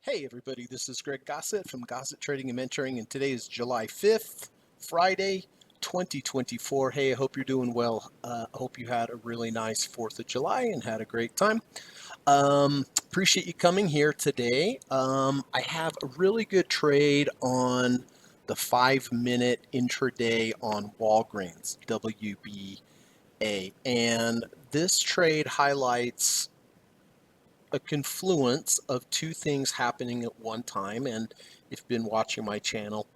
Hey everybody, this is Greg Gossett from Gossett Trading and Mentoring, and today is July 5th, Friday, 2024. Hey, I hope you're doing well. I hope you had a really nice 4th of July and had a great time. Appreciate you coming here today. I have a really good trade on the 5-minute intraday on Walgreens, WBA, and this trade highlights a confluence of two things happening at one time. And if you've been watching my channel,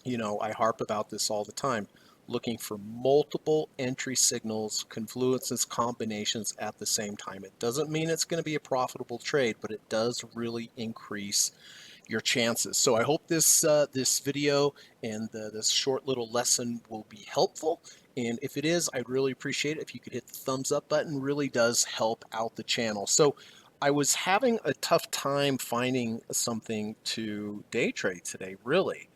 you know I harp about this all the time. Looking for multiple entry signals, confluences, combinations at the same time. It doesn't mean it's going to be a profitable trade, but it does really increase your chances. So I hope this video and this short little lesson will be helpful. And if it is, I'd really appreciate it if you could hit the thumbs up button. Really does help out the channel. So I was having a tough time finding something to day trade today, really,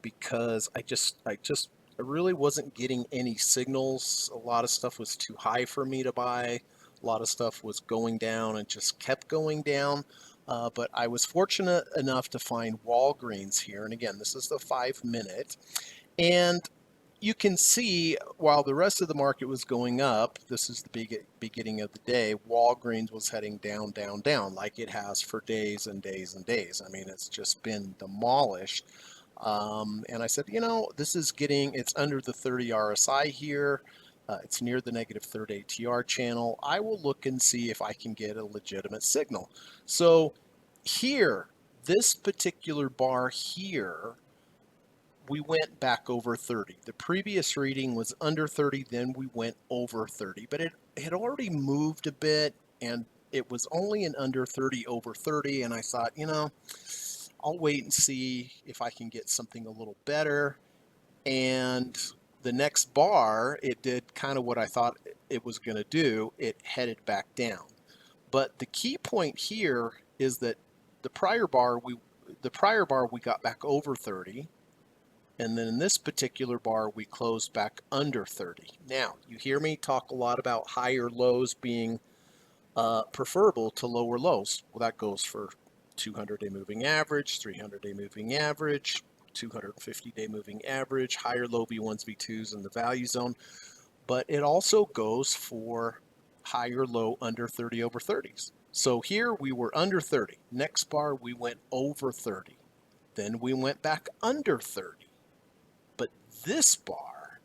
because I really wasn't getting any signals. A lot of stuff was too high for me to buy. A lot of stuff was going down and just kept going down. But I was fortunate enough to find Walgreens here. And again, this is the 5-minute. And you can see while the rest of the market was going up, this is the beginning of the day, Walgreens was heading down, down, down, like it has for days and days and days. I mean, it's just been demolished. And I said, it's under the 30 RSI here. It's near the negative third ATR channel. I will look and see if I can get a legitimate signal. So here, this particular bar here, we went back over 30. The previous reading was under 30, then we went over 30, but it had already moved a bit, and it was only an under 30 over 30, and I thought, I'll wait and see if I can get something a little better. And the next bar, it did kind of what I thought it was going to do. It headed back down. But the key point here is that the prior bar we got back over 30, and then in this particular bar we closed back under 30. Now, you hear me talk a lot about higher lows being preferable to lower lows. Well, that goes for 200-day moving average, 300-day moving average, 250-day moving average, higher low V1s, V2s in the value zone. But it also goes for higher low under 30 over 30s. So here we were under 30. Next bar we went over 30. Then we went back under 30. But this bar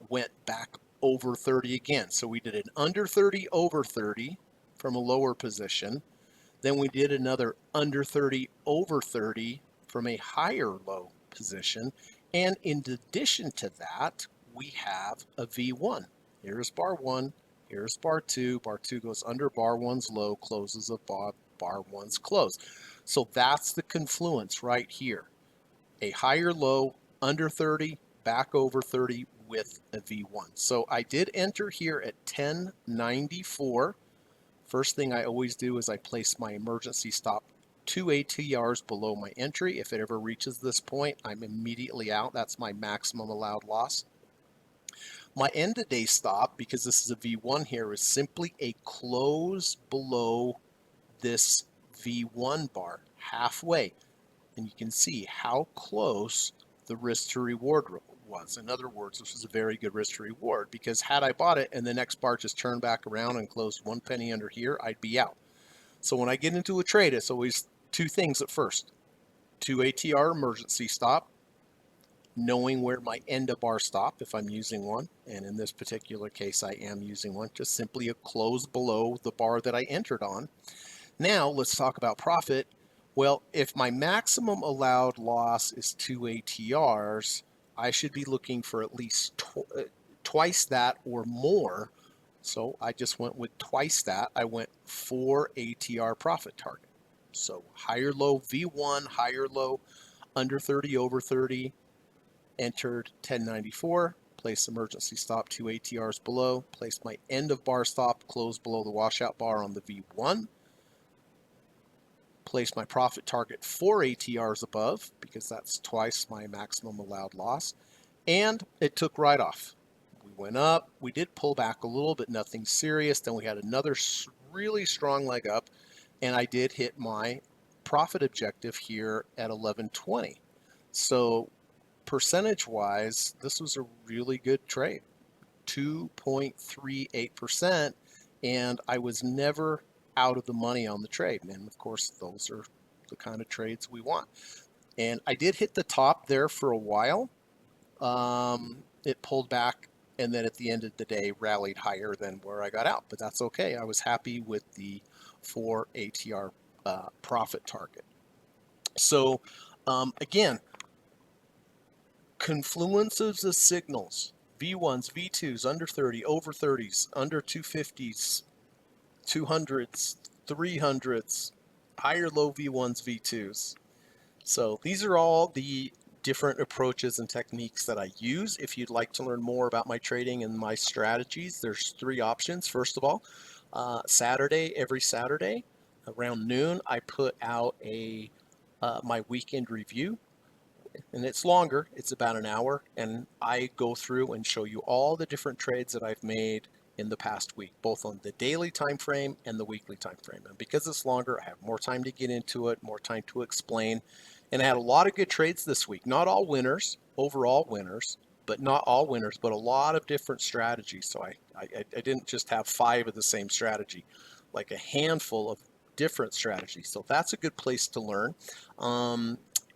went back over 30 again. So we did an under 30 over 30 from a lower position. Then we did another under 30 over 30 from a higher low position. And in addition to that, we have a V1. Here's bar 1, here's bar 2. Bar 2 goes under bar 1's low, closes above bar 1's close. So that's the confluence right here. A higher low, under 30, back over 30 with a V1. So I did enter here at 1094. First thing I always do is I place my emergency stop 2 ATRs below my entry. If it ever reaches this point, I'm immediately out. That's my maximum allowed loss. My end of day stop, because this is a V1 here, is simply a close below this V1 bar, halfway. And you can see how close the risk to reward was. In other words, this was a very good risk to reward, because had I bought it and the next bar just turned back around and closed 1 penny under here, I'd be out. So when I get into a trade, it's always two things at first. 2 ATR emergency stop, knowing where my end of bar stop, if I'm using one, and in this particular case I am using one, just simply a close below the bar that I entered on. Now let's talk about profit. Well, if my maximum allowed loss is 2 ATRs, I should be looking for at least twice that or more. So I just went with twice that. I went 4 ATR profit target. So higher low V1, higher low under 30 over 30, entered 1094, place emergency stop 2 ATRs below, place my end of bar stop, close below the washout bar on the V1, place my profit target 4 ATRs above, because that's twice my maximum allowed loss, and it took right off. We went up, we did pull back a little, but nothing serious. Then we had another really strong leg up, and I did hit my profit objective here at 11.20. So percentage wise, this was a really good trade, 2.38%, and I was never out of the money on the trade. And of course, those are the kind of trades we want. And I did hit the top there for a while. It pulled back, and then at the end of the day rallied higher than where I got out, but that's okay. I was happy with the 4 ATR profit target. So again, confluences of signals, V1s, V2s, under 30, over 30s, under 250s, 200s, 300s, higher low V1s, V2s. So these are all the different approaches and techniques that I use. If you'd like to learn more about my trading and my strategies, there's 3 options. First of all, every Saturday around noon, I put out my weekend review, and it's longer. It's about an hour, and I go through and show you all the different trades that I've made in the past week, both on the daily time frame and the weekly time frame. And because it's longer, I have more time to get into it, more time to explain. And I had a lot of good trades this week. Not all winners, overall winners, but not all winners, but a lot of different strategies. So I didn't just have 5 of the same strategy, like a handful of different strategies. So that's a good place to learn.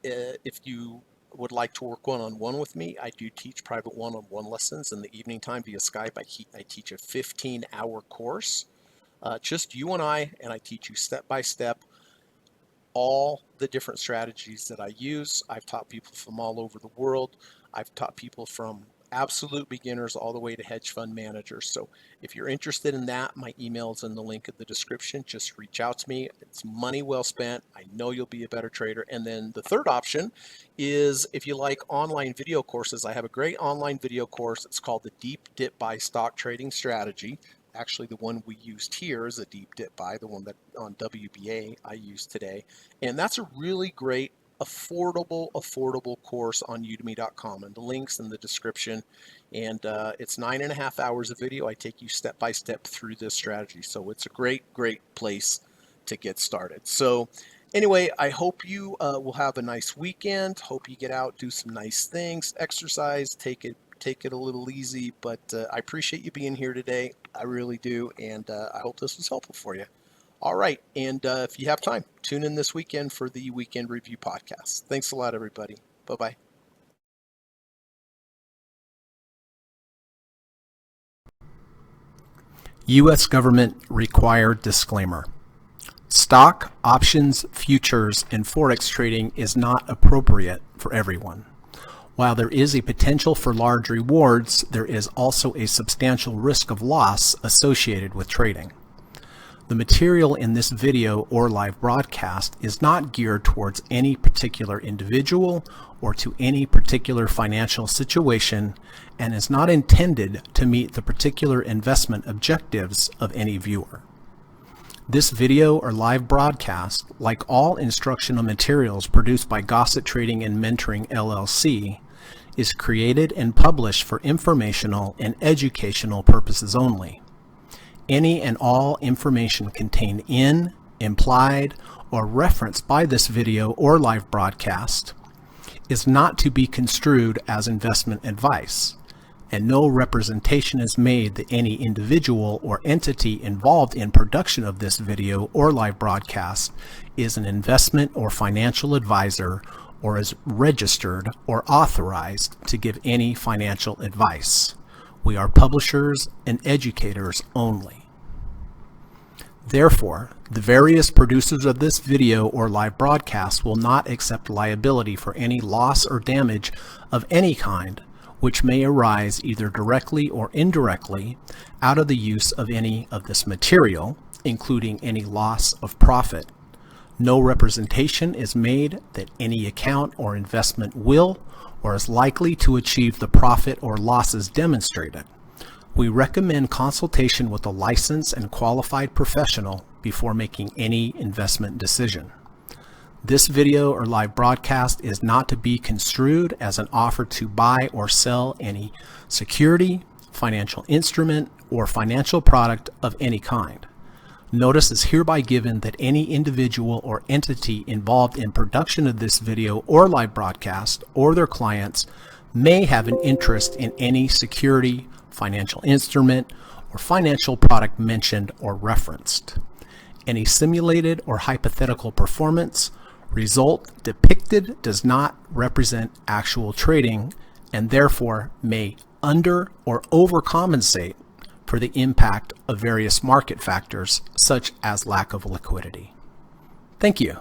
If you would like to work one-on-one with me, I do teach private one-on-one lessons in the evening time via Skype. I teach a 15-hour course, just you and I teach you step by step all the different strategies that I use. I've taught people from all over the world. I've taught people from absolute beginners all the way to hedge fund managers. So if you're interested in that, my email is in the link in the description. Just reach out to me. It's money well spent. I know you'll be a better trader. And then the third option is if you like online video courses, I have a great online video course. It's called the Deep Dip Buy Stock Trading Strategy. Actually, the one we used here is a deep dip buy, the one that on WBA I used today. And that's a really great affordable course on udemy.com, and the links in the description. And it's 9.5 hours of video. I take you step by step through this strategy. So it's a great place to get started. So anyway, I hope you will have a nice weekend. Hope you get out, do some nice things, exercise, take it a little easy, but I appreciate you being here today. I really do. And I hope this was helpful for you. All right. And if you have time, tune in this weekend for the Weekend Review podcast. Thanks a lot, everybody. Bye-bye. U.S. government required disclaimer. Stock, options, futures, and Forex trading is not appropriate for everyone. While there is a potential for large rewards, there is also a substantial risk of loss associated with trading. The material in this video or live broadcast is not geared towards any particular individual or to any particular financial situation and is not intended to meet the particular investment objectives of any viewer. This video or live broadcast, like all instructional materials produced by Gossett Trading and Mentoring LLC, is created and published for informational and educational purposes only. Any and all information contained in, implied, or referenced by this video or live broadcast is not to be construed as investment advice, and no representation is made that any individual or entity involved in production of this video or live broadcast is an investment or financial advisor or is registered or authorized to give any financial advice. We are publishers and educators only. Therefore, the various producers of this video or live broadcast will not accept liability for any loss or damage of any kind which may arise either directly or indirectly out of the use of any of this material, including any loss of profit. No representation is made that any account or investment will or is likely to achieve the profit or losses demonstrated. We recommend consultation with a licensed and qualified professional before making any investment decision. This video or live broadcast is not to be construed as an offer to buy or sell any security, financial instrument, or financial product of any kind. Notice is hereby given that any individual or entity involved in production of this video or live broadcast or their clients may have an interest in any security, financial instrument, or financial product mentioned or referenced. Any simulated or hypothetical performance result depicted does not represent actual trading and therefore may under or overcompensate for the impact of various market factors such as lack of liquidity. Thank you.